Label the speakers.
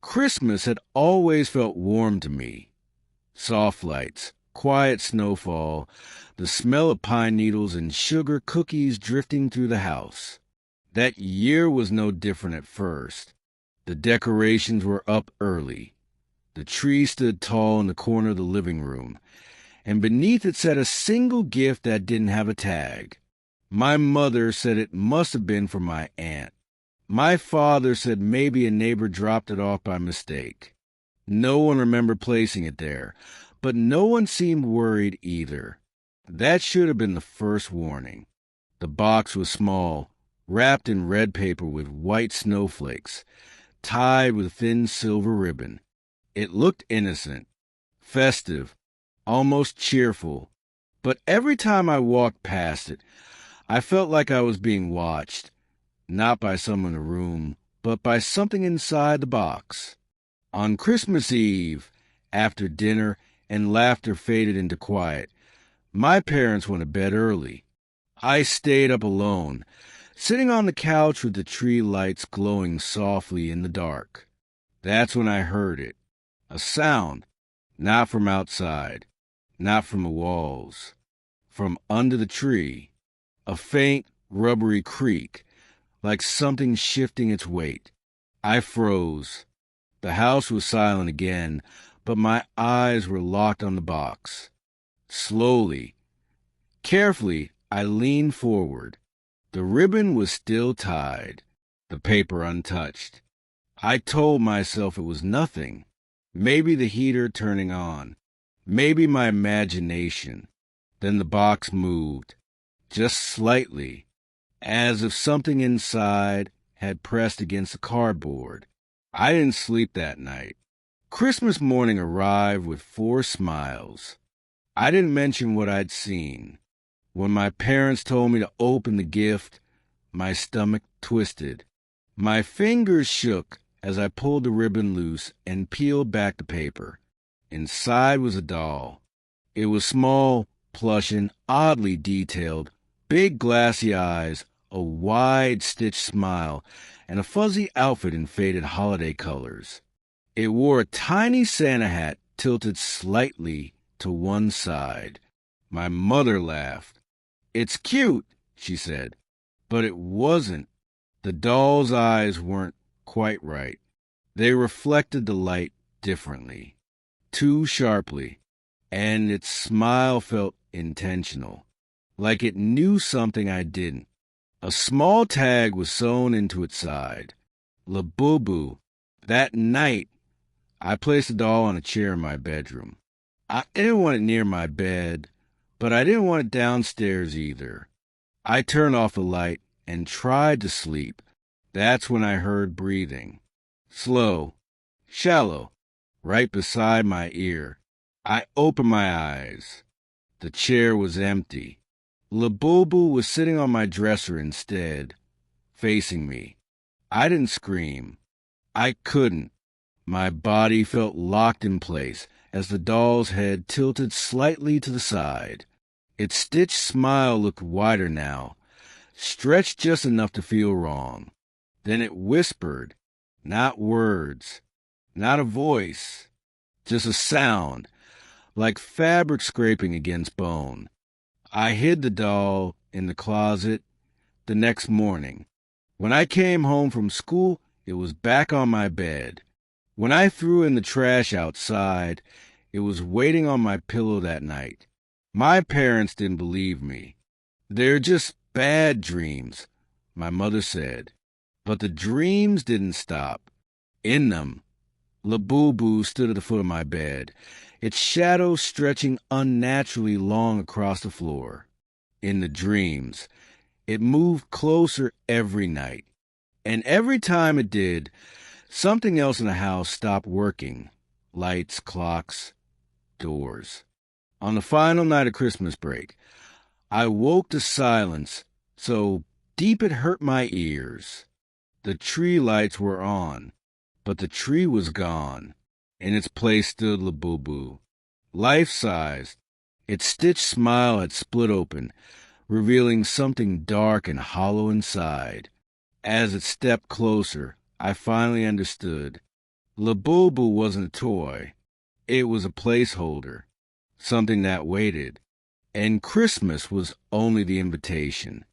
Speaker 1: Christmas had always felt warm to me. Soft lights, quiet snowfall, the smell of pine needles and sugar cookies drifting through the house. That year was no different at first. The decorations were up early. The tree stood tall in the corner of the living room, and beneath it sat a single gift that didn't have a tag. My mother said it must have been for my aunt. My father said maybe a neighbor dropped it off by mistake. No one remembered placing it there, but no one seemed worried either. That should have been the first warning. The box was small, wrapped in red paper with white snowflakes, tied with thin silver ribbon. It looked innocent, festive, almost cheerful, but every time I walked past it, I felt like I was being watched, not by someone in the room, but by something inside the box. On Christmas Eve, after dinner and laughter faded into quiet, my parents went to bed early. I stayed up alone, sitting on the couch with the tree lights glowing softly in the dark. That's when I heard it. A sound, not from outside, not from the walls, from under the tree. A faint, rubbery creak, like something shifting its weight. I froze. The house was silent again, but my eyes were locked on the box. Slowly, carefully, I leaned forward. The ribbon was still tied, the paper untouched. I told myself it was nothing. Maybe the heater turning on. Maybe my imagination. Then the box moved, just slightly, as if something inside had pressed against the cardboard. I didn't sleep that night. Christmas morning arrived with 4 smiles. I didn't mention what I'd seen. When my parents told me to open the gift, my stomach twisted. My fingers shook as I pulled the ribbon loose and peeled back the paper. Inside was a doll. It was small, plush, and oddly detailed, big glassy eyes, a wide stitched smile, and a fuzzy outfit in faded holiday colors. It wore a tiny Santa hat tilted slightly to one side. My mother laughed. "It's cute," she said, but it wasn't. The doll's eyes weren't quite right. They reflected the light differently, too sharply, and its smile felt intentional, like it knew something I didn't. A small tag was sewn into its side. LABUBU. That night, I placed the doll on a chair in my bedroom. I didn't want it near my bed, but I didn't want it downstairs either. I turned off the light and tried to sleep. That's when I heard breathing. Slow, shallow, right beside my ear. I opened my eyes. The chair was empty. LABUBU was sitting on my dresser instead, facing me. I didn't scream. I couldn't. My body felt locked in place as the doll's head tilted slightly to the side. Its stitched smile looked wider now, stretched just enough to feel wrong. Then it whispered, not words, not a voice, just a sound, like fabric scraping against bone. I hid the doll in the closet the next morning. When I came home from school, it was back on my bed. When I threw in the trash outside, it was waiting on my pillow that night. My parents didn't believe me. "They're just bad dreams," my mother said. But the dreams didn't stop. In them, LABUBU stood at the foot of my bed, its shadow stretching unnaturally long across the floor. In the dreams, it moved closer every night. And every time it did, something else in the house stopped working. Lights, clocks, doors. On the final night of Christmas break, I woke to silence so deep it hurt my ears. The tree lights were on, but the tree was gone. In its place stood LABUBU, life-sized. Its stitched smile had split open, revealing something dark and hollow inside. As it stepped closer, I finally understood. LABUBU wasn't a toy. It was a placeholder, something that waited. And Christmas was only the invitation.